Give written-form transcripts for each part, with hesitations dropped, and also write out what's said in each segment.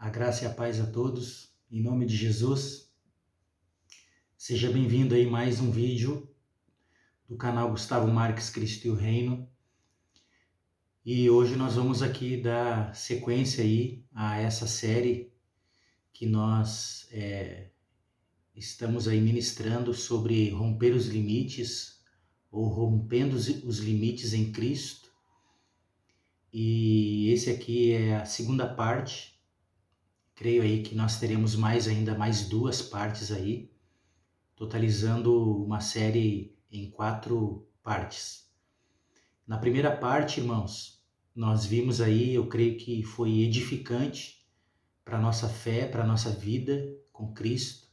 A graça e a paz a todos, em nome de Jesus. Seja bem-vindo aí mais um vídeo do canal Gustavo Marques Cristo e o Reino. E hoje nós vamos aqui dar sequência aí a essa série que nós estamos aí ministrando sobre romper os limites ou rompendo os limites em Cristo. E esse aqui é a segunda parte. Creio aí que nós teremos ainda mais duas partes aí, totalizando uma série em 4 partes. Na primeira parte, irmãos, nós vimos aí, eu creio que foi edificante para a nossa fé, para a nossa vida com Cristo.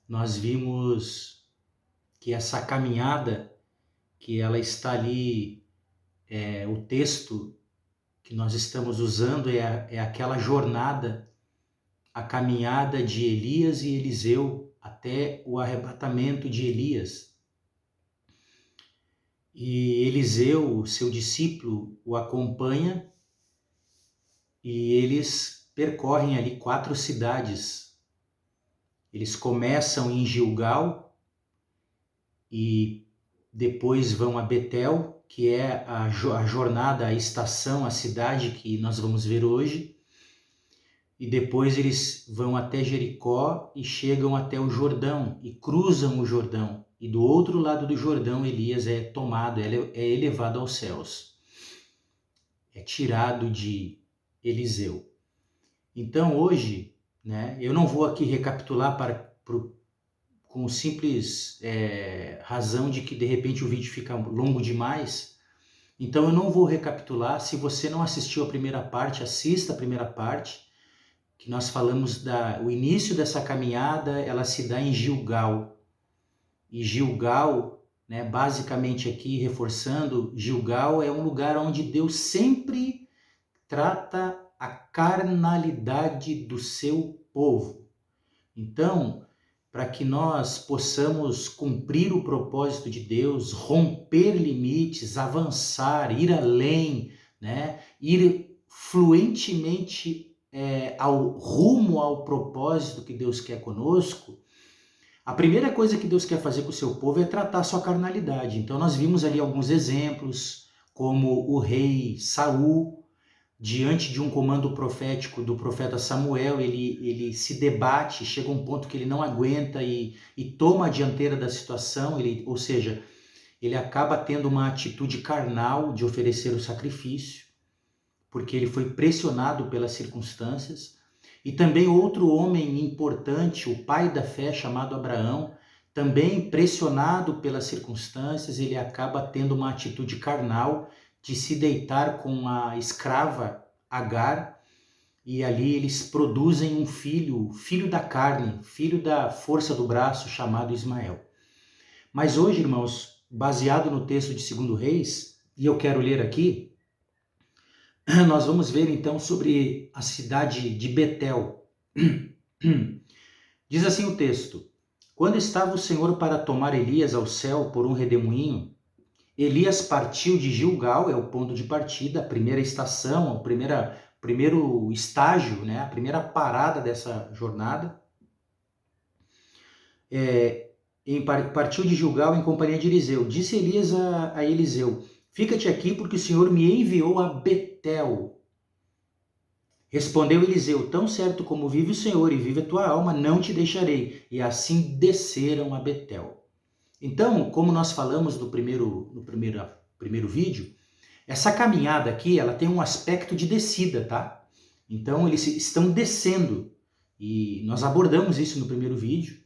Nós vimos que essa caminhada, que ela está ali, o texto que nós estamos usando é aquela jornada, a caminhada de Elias e Eliseu até o arrebatamento de Elias. E Eliseu, seu discípulo, o acompanha e eles percorrem ali 4 cidades. Eles começam em Gilgal e depois vão a Betel, que é a jornada, a estação, a cidade que nós vamos ver hoje. E depois eles vão até Jericó e chegam até o Jordão e cruzam o Jordão. E do outro lado do Jordão, Elias é tomado, é elevado aos céus. É tirado de Eliseu. Então hoje, eu não vou aqui recapitular com simples razão de que de repente o vídeo fica longo demais. Então eu não vou recapitular. Se você não assistiu a primeira parte, assista a primeira parte, que nós falamos o início dessa caminhada, ela se dá em Gilgal. E Gilgal, basicamente aqui reforçando, Gilgal é um lugar onde Deus sempre trata a carnalidade do seu povo. Então, para que nós possamos cumprir o propósito de Deus, romper limites, avançar, ir além, ir fluentemente rumo ao propósito que Deus quer conosco, a primeira coisa que Deus quer fazer com o seu povo é tratar a sua carnalidade. Então nós vimos ali alguns exemplos, como o rei Saul, diante de um comando profético do profeta Samuel, ele se debate, chega a um ponto que ele não aguenta e toma a dianteira da situação, ou seja, ele acaba tendo uma atitude carnal de oferecer o sacrifício, porque ele foi pressionado pelas circunstâncias. E também outro homem importante, o pai da fé, chamado Abraão, também pressionado pelas circunstâncias, ele acaba tendo uma atitude carnal de se deitar com a escrava Agar, e ali eles produzem um filho da carne, filho da força do braço, chamado Ismael. Mas hoje, irmãos, baseado no texto de 2 Reis, e eu quero ler aqui, nós vamos ver então sobre a cidade de Betel. Diz assim o texto: quando estava o Senhor para tomar Elias ao céu por um redemoinho, Elias partiu de Gilgal, é o ponto de partida, a primeira estação, o primeiro estágio, a primeira parada dessa jornada. Partiu de Gilgal em companhia de Eliseu. Disse Elias a Eliseu: fica-te aqui, porque o Senhor me enviou a Betel. Respondeu Eliseu: tão certo como vive o Senhor e vive a tua alma, não te deixarei. E assim desceram a Betel. Então, como nós falamos no primeiro vídeo, essa caminhada aqui, ela tem um aspecto de descida, tá? Então, eles estão descendo. E nós abordamos isso no primeiro vídeo,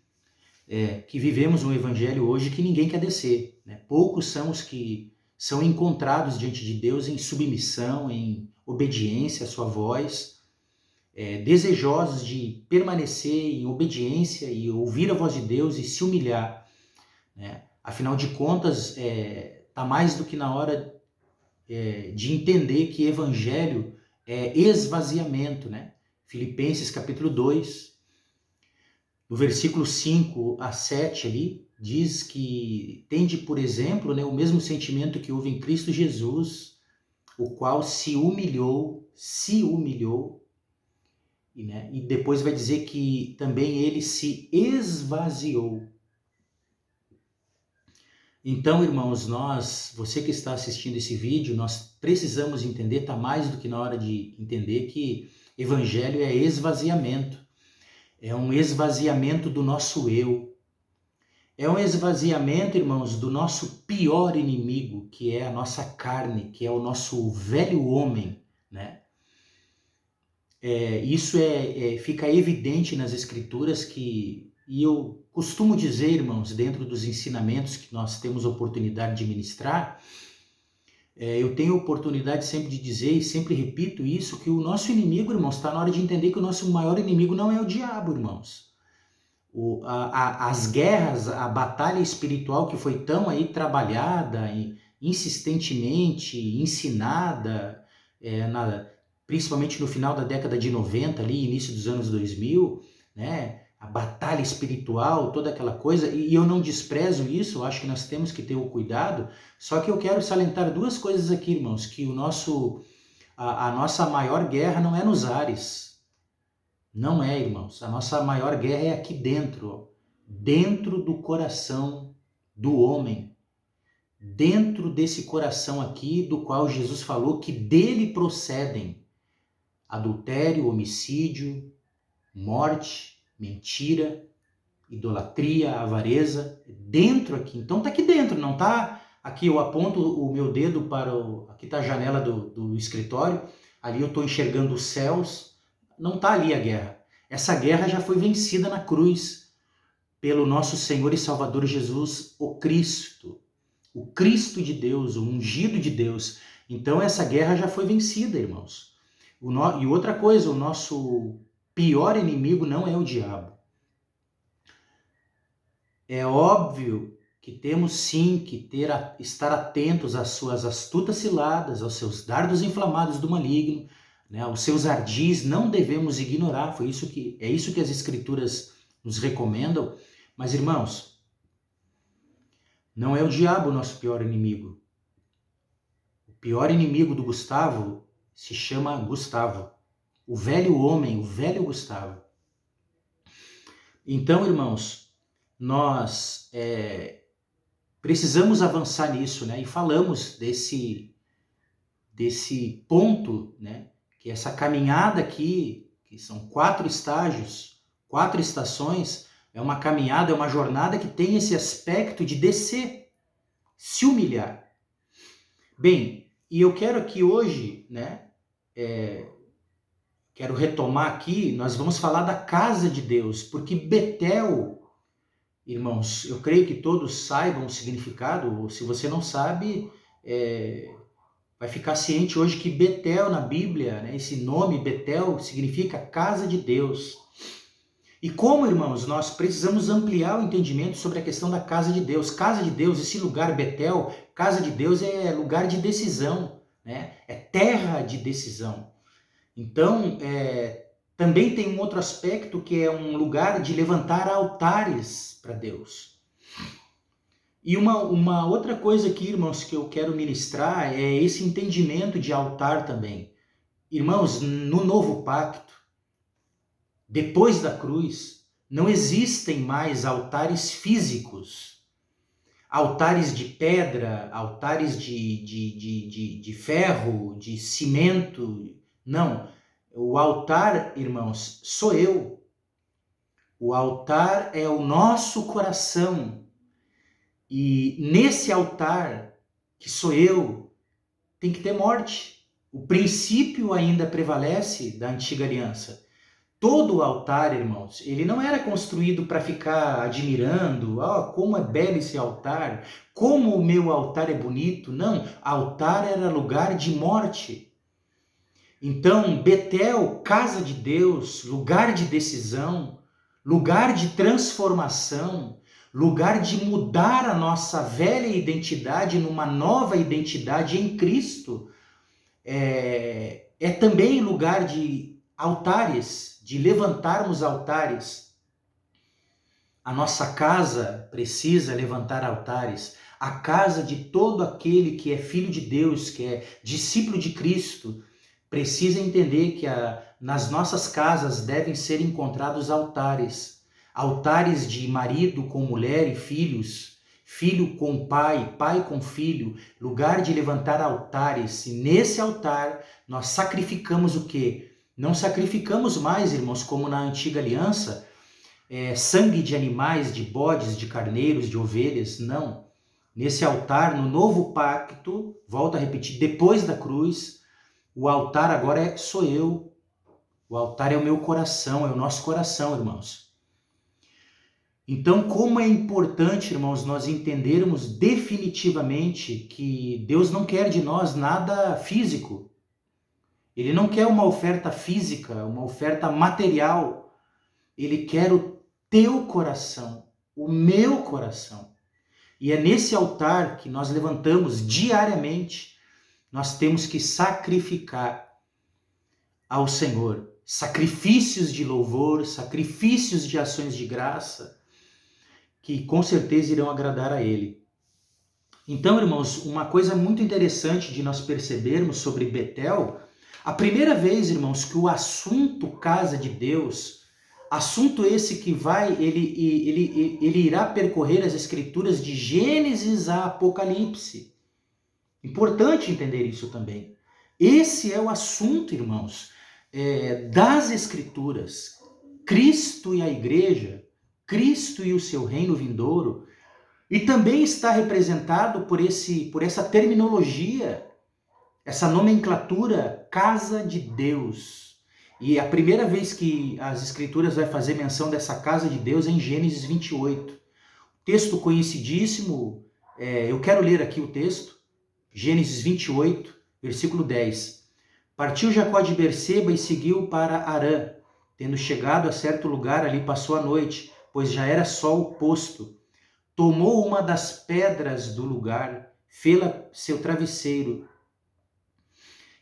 que vivemos um evangelho hoje que ninguém quer descer. Poucos são os que são encontrados diante de Deus em submissão, em obediência à sua voz, desejosos de permanecer em obediência e ouvir a voz de Deus e se humilhar. Afinal de contas, está mais do que na hora de entender que evangelho é esvaziamento. Filipenses capítulo 2, no versículo 5 a 7 ali, diz que tende por exemplo o mesmo sentimento que houve em Cristo Jesus, o qual se humilhou né? E depois vai dizer que também ele se esvaziou. Então, irmãos, você que está assistindo esse vídeo, nós precisamos entender, está mais do que na hora de entender que evangelho é esvaziamento. É um esvaziamento do nosso eu. É um esvaziamento, irmãos, do nosso pior inimigo, que é a nossa carne, que é o nosso velho homem, né? Isso fica evidente nas Escrituras e eu costumo dizer, irmãos, dentro dos ensinamentos que nós temos oportunidade de ministrar, eu tenho oportunidade sempre de dizer e sempre repito isso, que o nosso inimigo, irmãos, está na hora de entender que o nosso maior inimigo não é o diabo, irmãos. As guerras, a batalha espiritual que foi tão aí trabalhada, insistentemente ensinada, principalmente no final da década de 90, ali, início dos anos 2000, né? A batalha espiritual, toda aquela coisa, e eu não desprezo isso, eu acho que nós temos que ter o cuidado, só que eu quero salientar duas coisas aqui, irmãos, que a nossa maior guerra não é nos ares, não é, irmãos, a nossa maior guerra é aqui dentro, dentro do coração do homem, dentro desse coração aqui do qual Jesus falou que dele procedem adultério, homicídio, morte, mentira, idolatria, avareza, dentro aqui. Então tá aqui dentro, não tá aqui. Eu aponto o meu dedo para aqui tá a janela do escritório, ali eu estou enxergando os céus, não tá ali a guerra. Essa guerra já foi vencida na cruz pelo nosso Senhor e Salvador Jesus, o Cristo de Deus, o ungido de Deus. Então essa guerra já foi vencida, irmãos. E outra coisa, o nosso pior inimigo não é o diabo. É óbvio que temos sim que estar atentos às suas astutas ciladas, aos seus dardos inflamados do maligno, né, aos seus ardis, não devemos ignorar, é isso que as Escrituras nos recomendam. Mas, irmãos, não é o diabo o nosso pior inimigo. O pior inimigo do Gustavo se chama Gustavo. O velho homem, o velho Gustavo. Então, irmãos, nós precisamos avançar nisso, né? E falamos desse ponto, né? Que essa caminhada aqui, que são 4 estágios, 4 estações, é uma caminhada, é uma jornada que tem esse aspecto de descer, se humilhar. Bem, e eu quero aqui hoje, né? Quero retomar aqui, nós vamos falar da casa de Deus, porque Betel, irmãos, eu creio que todos saibam o significado, ou se você não sabe, vai ficar ciente hoje que Betel na Bíblia, né, esse nome Betel significa casa de Deus. E como, irmãos, nós precisamos ampliar o entendimento sobre a questão da casa de Deus. Casa de Deus, esse lugar Betel, casa de Deus é lugar de decisão, né? É terra de decisão. Então, também tem um outro aspecto que é um lugar de levantar altares para Deus. E uma outra coisa aqui, irmãos, que eu quero ministrar é esse entendimento de altar também. Irmãos, no novo pacto, depois da cruz, não existem mais altares físicos, altares de pedra, altares de ferro, de cimento. Não, o altar, irmãos, sou eu. O altar é o nosso coração. E nesse altar, que sou eu, tem que ter morte. O princípio ainda prevalece da antiga aliança. Todo o altar, irmãos, ele não era construído para ficar admirando, como é belo esse altar, como o meu altar é bonito. Não, altar era lugar de morte. Então, Betel, casa de Deus, lugar de decisão, lugar de transformação, lugar de mudar a nossa velha identidade numa nova identidade em Cristo, é também lugar de altares, de levantarmos altares. A nossa casa precisa levantar altares. A casa de todo aquele que é filho de Deus, que é discípulo de Cristo, precisa entender que nas nossas casas devem ser encontrados altares. Altares de marido com mulher e filhos, filho com pai, pai com filho, lugar de levantar altares. E nesse altar nós sacrificamos o quê? Não sacrificamos mais, irmãos, como na antiga aliança, sangue de animais, de bodes, de carneiros, de ovelhas. Não. Nesse altar, no novo pacto, volto a repetir, depois da cruz, o altar agora sou eu. O altar é o meu coração, é o nosso coração, irmãos. Então, como é importante, irmãos, nós entendermos definitivamente que Deus não quer de nós nada físico. Ele não quer uma oferta física, uma oferta material. Ele quer o teu coração, o meu coração. E é nesse altar que nós levantamos diariamente, nós temos que sacrificar ao Senhor. Sacrifícios de louvor, sacrifícios de ações de graça, que com certeza irão agradar a Ele. Então, irmãos, uma coisa muito interessante de nós percebermos sobre Betel, a primeira vez, irmãos, que o assunto casa de Deus, assunto esse que ele irá percorrer as escrituras de Gênesis a Apocalipse. Importante entender isso também. Esse é o assunto, irmãos, das escrituras. Cristo e a igreja, Cristo e o seu reino vindouro, e também está representado por essa terminologia, essa nomenclatura, casa de Deus. E a primeira vez que as escrituras vai fazer menção dessa casa de Deus é em Gênesis 28. Texto conhecidíssimo, eu quero ler aqui o texto, Gênesis 28, versículo 10. Partiu Jacó de Berseba e seguiu para Harã. Tendo chegado a certo lugar, ali passou a noite, pois já era sol posto. Tomou uma das pedras do lugar, fê-la seu travesseiro,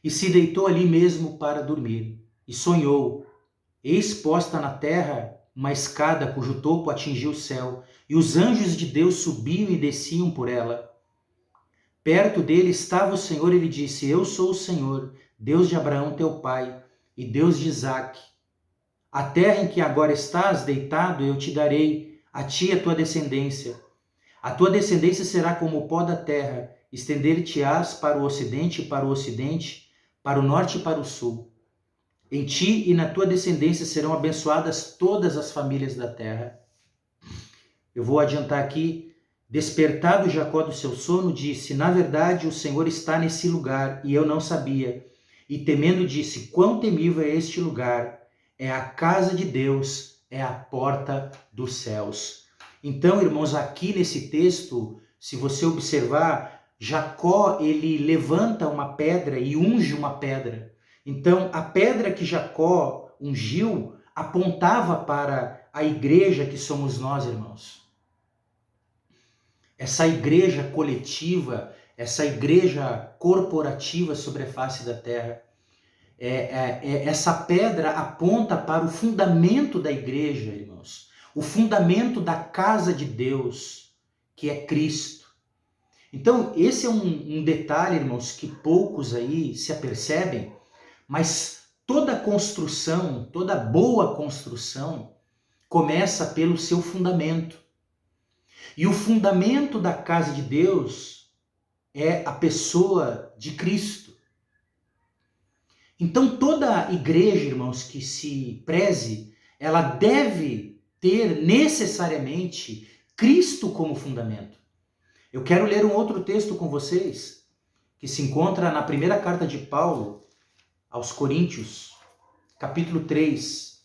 e se deitou ali mesmo para dormir. E sonhou, eis posta na terra uma escada cujo topo atingia o céu, e os anjos de Deus subiam e desciam por ela. Perto dele estava o Senhor e lhe disse: Eu sou o Senhor, Deus de Abraão teu pai, e Deus de Isaque. A terra em que agora estás deitado eu te darei, a ti e a tua descendência. A tua descendência será como o pó da terra, estender-te-ás para o ocidente e para o ocidente, para o norte e para o sul. Em ti e na tua descendência serão abençoadas todas as famílias da terra. Eu vou adiantar aqui. Despertado Jacó do seu sono, disse: Na verdade, o Senhor está nesse lugar, e eu não sabia. E temendo disse: Quão temível é este lugar! É a casa de Deus, é a porta dos céus. Então, irmãos, aqui nesse texto, se você observar, Jacó, ele levanta uma pedra e unge uma pedra. Então, a pedra que Jacó ungiu apontava para a igreja que somos nós, irmãos. Essa igreja coletiva, essa igreja corporativa sobre a face da terra. Essa pedra aponta para o fundamento da igreja, irmãos. O fundamento da casa de Deus, que é Cristo. Então, esse é um detalhe, irmãos, que poucos aí se apercebem, mas toda construção, toda boa construção, começa pelo seu fundamento. E o fundamento da casa de Deus é a pessoa de Cristo. Então, toda igreja, irmãos, que se preze, ela deve ter necessariamente Cristo como fundamento. Eu quero ler um outro texto com vocês, que se encontra na primeira carta de Paulo aos Coríntios, capítulo 3.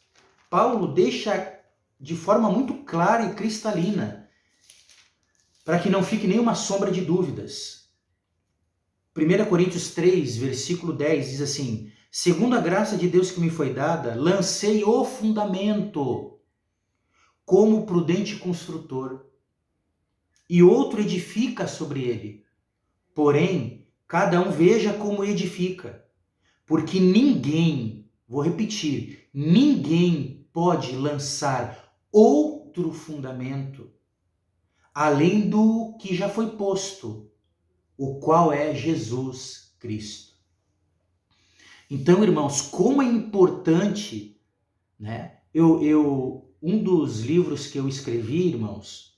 Paulo deixa de forma muito clara e cristalina, para que não fique nenhuma sombra de dúvidas. 1 Coríntios 3, versículo 10, diz assim: Segundo a graça de Deus que me foi dada, lancei o fundamento como prudente construtor, e outro edifica sobre ele. Porém, cada um veja como edifica, porque ninguém, vou repetir, ninguém pode lançar outro fundamento além do que já foi posto, o qual é Jesus Cristo. Então, irmãos, como é importante, né? Um dos livros que eu escrevi, irmãos,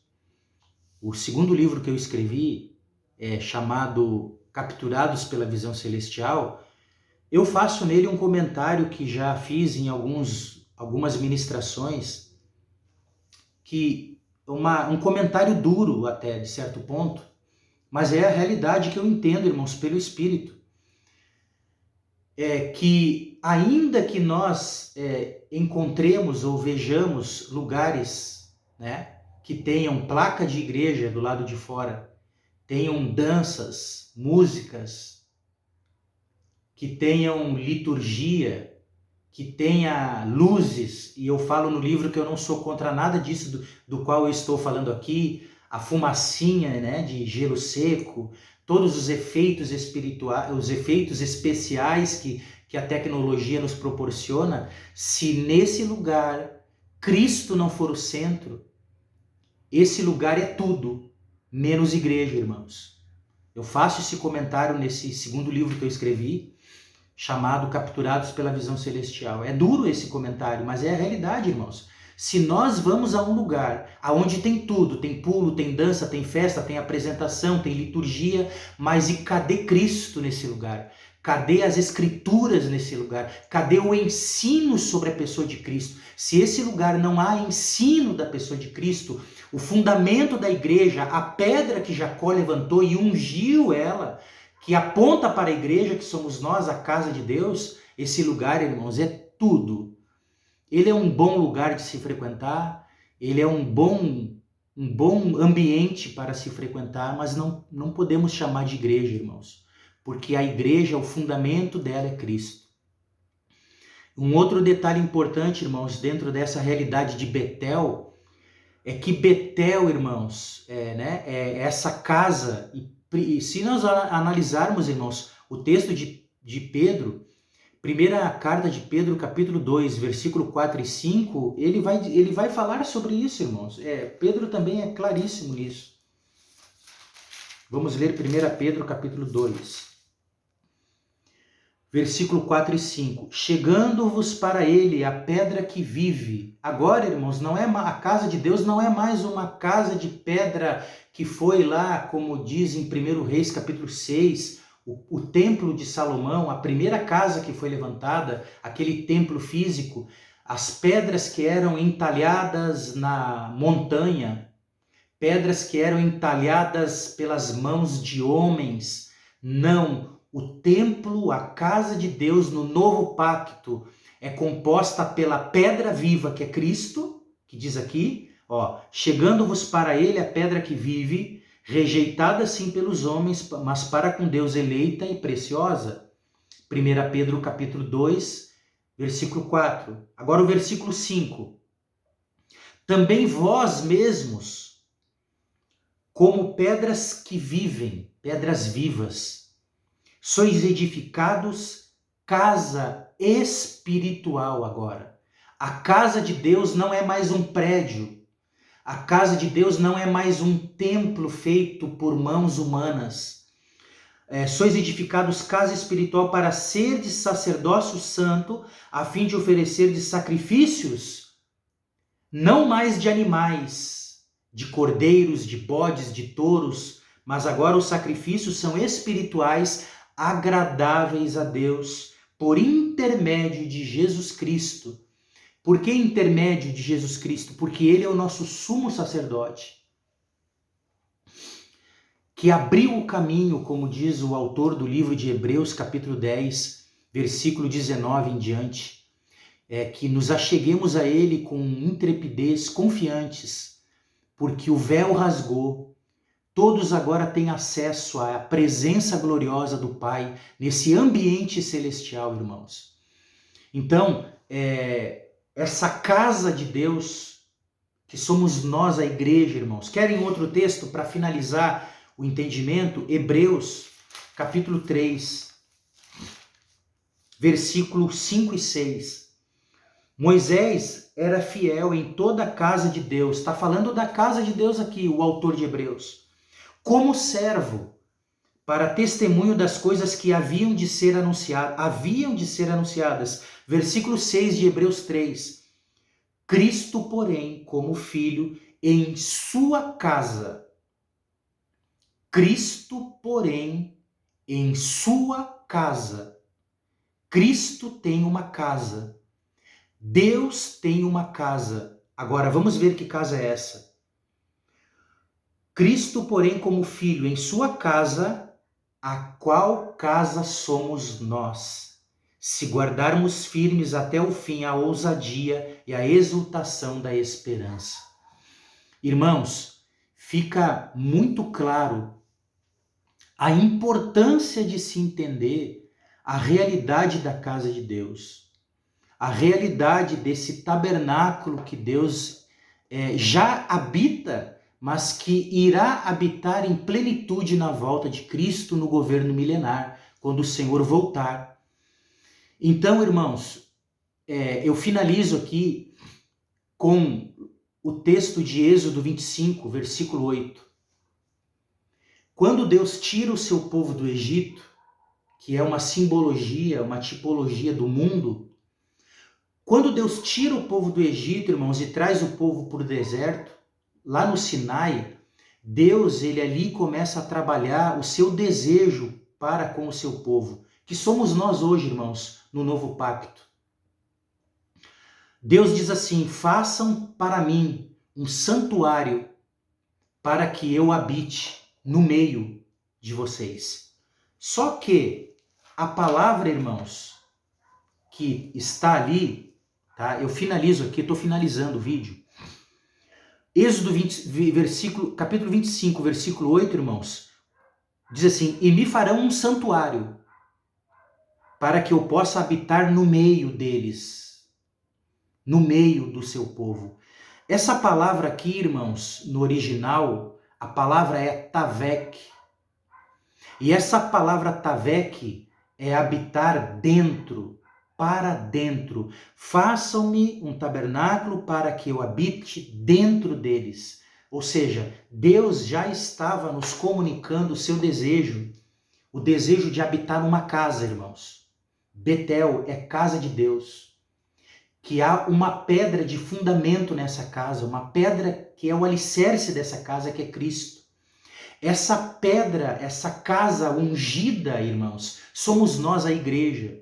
o segundo livro que eu escrevi, chamado Capturados pela Visão Celestial, eu faço nele um comentário que já fiz em algumas ministrações, que um comentário duro até, de certo ponto, mas é a realidade que eu entendo, irmãos, pelo Espírito. Que ainda que nós encontremos ou vejamos lugares, né, que tenham placa de igreja do lado de fora, tenham danças, músicas, que tenham liturgia, que tenha luzes, e eu falo no livro que eu não sou contra nada disso do qual eu estou falando aqui, a fumacinha, né, de gelo seco, todos os efeitos espirituais, os efeitos especiais que a tecnologia nos proporciona. Se nesse lugar Cristo não for o centro, esse lugar é tudo, menos igreja, irmãos. Eu faço esse comentário nesse segundo livro que eu escrevi, chamado Capturados pela Visão Celestial. É duro esse comentário, mas é a realidade, irmãos. Se nós vamos a um lugar onde tem tudo, tem pulo, tem dança, tem festa, tem apresentação, tem liturgia, mas e cadê Cristo nesse lugar? Cadê as escrituras nesse lugar? Cadê o ensino sobre a pessoa de Cristo? Se esse lugar não há ensino da pessoa de Cristo, o fundamento da igreja, a pedra que Jacó levantou e ungiu ela, que aponta para a igreja, que somos nós, a casa de Deus, esse lugar, irmãos, é tudo. Ele é um bom lugar de se frequentar, ele é um bom ambiente para se frequentar, mas não podemos chamar de igreja, irmãos, porque a igreja, o fundamento dela é Cristo. Um outro detalhe importante, irmãos, dentro dessa realidade de Betel, é que Betel, irmãos, é essa casa. E se nós analisarmos, irmãos, o texto de Pedro, primeira carta de Pedro, capítulo 2, versículo 4 e 5, ele vai falar sobre isso, irmãos. Pedro também é claríssimo nisso. Vamos ler 1 Pedro, capítulo 2, versículo 4 e 5. Chegando-vos para ele a pedra que vive. Agora, irmãos, a casa de Deus não é mais uma casa de pedra que foi lá, como diz em 1 Reis, capítulo 6, o templo de Salomão, a primeira casa que foi levantada, aquele templo físico, as pedras que eram entalhadas na montanha, pedras que eram entalhadas pelas mãos de homens. Não, o templo, a casa de Deus no novo pacto é composta pela pedra viva, que é Cristo, que diz aqui, chegando-vos para ele a pedra que vive, rejeitada sim pelos homens, mas para com Deus eleita e preciosa. 1 Pedro capítulo 2, versículo 4. Agora o versículo 5. Também vós mesmos, como pedras que vivem, pedras vivas, sois edificados casa espiritual agora. A casa de Deus não é mais um prédio. A casa de Deus não é mais um templo feito por mãos humanas. Sois edificados casa espiritual para ser de sacerdócio santo, a fim de oferecer de sacrifícios, não mais de animais, de cordeiros, de bodes, de touros, mas agora os sacrifícios são espirituais, agradáveis a Deus, por intermédio de Jesus Cristo. Por que intermédio de Jesus Cristo? Porque ele é o nosso sumo sacerdote, que abriu o caminho, como diz o autor do livro de Hebreus, capítulo 10, versículo 19 em diante, que nos acheguemos a ele com intrepidez, confiantes, porque o véu rasgou. Todos agora têm acesso à presença gloriosa do Pai nesse ambiente celestial, irmãos. Então, essa casa de Deus, que somos nós, a igreja, irmãos. Querem outro texto para finalizar o entendimento? Hebreus, capítulo 3, versículos 5 e 6. Moisés era fiel em toda a casa de Deus. Está falando da casa de Deus aqui, o autor de Hebreus. Como servo, para testemunho das coisas que haviam de ser anunciadas. Versículo 6 de Hebreus 3. Cristo, porém, como filho em sua casa. Cristo, porém, em sua casa. Cristo tem uma casa. Deus tem uma casa. Agora, vamos ver que casa é essa. Cristo, porém, como filho em sua casa, a qual casa somos nós, se guardarmos firmes até o fim a ousadia e a exultação da esperança. Irmãos, fica muito claro a importância de se entender a realidade da casa de Deus, a realidade desse tabernáculo que Deus já habita, mas que irá habitar em plenitude na volta de Cristo no governo milenar, quando o Senhor voltar. Então, irmãos, eu finalizo aqui com o texto de Êxodo 25, versículo 8. Quando Deus tira o seu povo do Egito, que é uma simbologia, uma tipologia do mundo, quando Deus tira o povo do Egito, irmãos, e traz o povo para o deserto, lá no Sinai, Deus, ele ali começa a trabalhar o seu desejo para com o seu povo, que somos nós hoje, irmãos, no novo pacto. Deus diz assim: façam para mim um santuário para que eu habite no meio de vocês. Só que a palavra, irmãos, que está ali, tá? Eu finalizo aqui, estou finalizando o vídeo. Êxodo 20, capítulo 25, versículo 8, irmãos, diz assim: e me farão um santuário para que eu possa habitar no meio deles, no meio do seu povo. Essa palavra aqui, irmãos, no original, a palavra é tavek. E essa palavra tavek é habitar dentro, para dentro. Façam-me um tabernáculo para que eu habite dentro deles. Ou seja, Deus já estava nos comunicando o seu desejo, o desejo de habitar numa casa, irmãos. Betel é casa de Deus. Que há uma pedra de fundamento nessa casa, uma pedra que é o alicerce dessa casa, que é Cristo. Essa pedra, essa casa ungida, irmãos, somos nós, a igreja.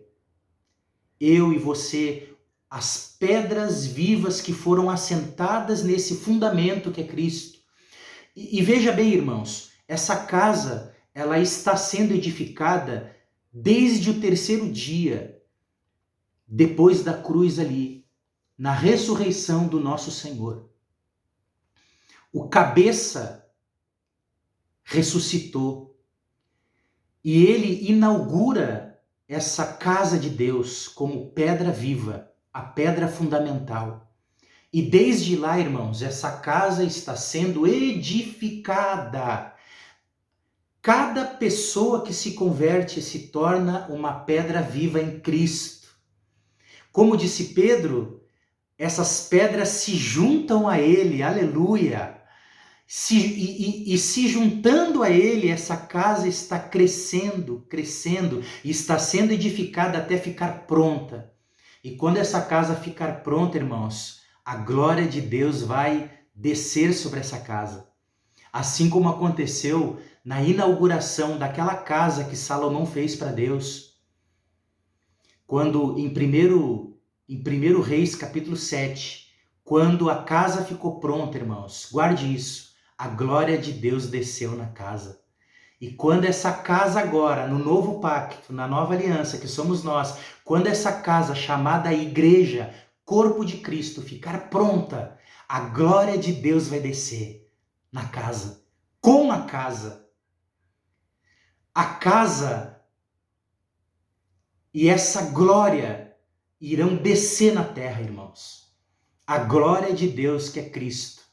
Eu e você, as pedras vivas que foram assentadas nesse fundamento que é Cristo. E veja bem, irmãos, essa casa, ela está sendo edificada desde o terceiro dia, depois da cruz ali, na ressurreição do nosso Senhor. O cabeça ressuscitou e ele inaugura essa casa de Deus como pedra viva, a pedra fundamental. E desde lá, irmãos, essa casa está sendo edificada. Cada pessoa que se converte se torna uma pedra viva em Cristo. Como disse Pedro, essas pedras se juntam a ele, aleluia. E se juntando a ele, essa casa está crescendo, e está sendo edificada até ficar pronta. E quando essa casa ficar pronta, irmãos, a glória de Deus vai descer sobre essa casa. Assim como aconteceu na inauguração daquela casa que Salomão fez para Deus. Quando em 1 Reis, capítulo 7, quando a casa ficou pronta, irmãos, guarde isso. A glória de Deus desceu na casa. E quando essa casa agora, no novo pacto, na nova aliança, que somos nós, quando essa casa chamada igreja, corpo de Cristo, ficar pronta, a glória de Deus vai descer na casa, com a casa. A casa e essa glória irão descer na terra, irmãos. A glória de Deus, que é Cristo,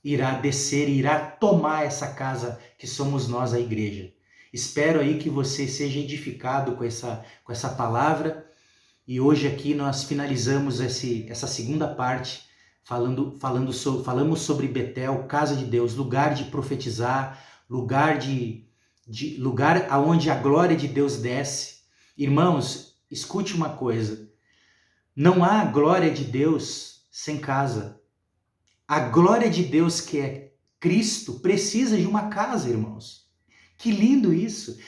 irá descer e irá tomar essa casa que somos nós, a igreja. Espero aí que você seja edificado com essa palavra. E hoje aqui nós finalizamos essa segunda parte, falamos sobre Betel, casa de Deus, lugar de profetizar, lugar de de lugar aonde a glória de Deus desce. Irmãos, escute uma coisa. Não há glória de Deus sem casa. A glória de Deus, que é Cristo, precisa de uma casa, irmãos. Que lindo isso!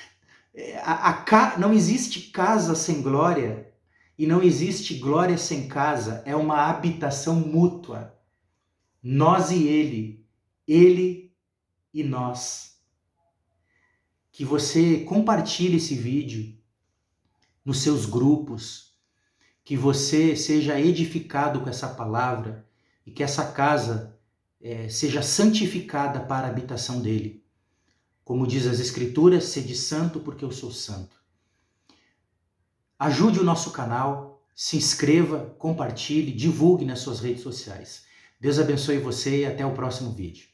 Não existe casa sem glória e não existe glória sem casa. É uma habitação mútua. Nós e ele e nós. Que você compartilhe esse vídeo nos seus grupos, que você seja edificado com essa palavra e que essa casa seja santificada para a habitação dele. Como diz as Escrituras, sede santo porque eu sou santo. Ajude o nosso canal, se inscreva, compartilhe, divulgue nas suas redes sociais. Deus abençoe você e até o próximo vídeo.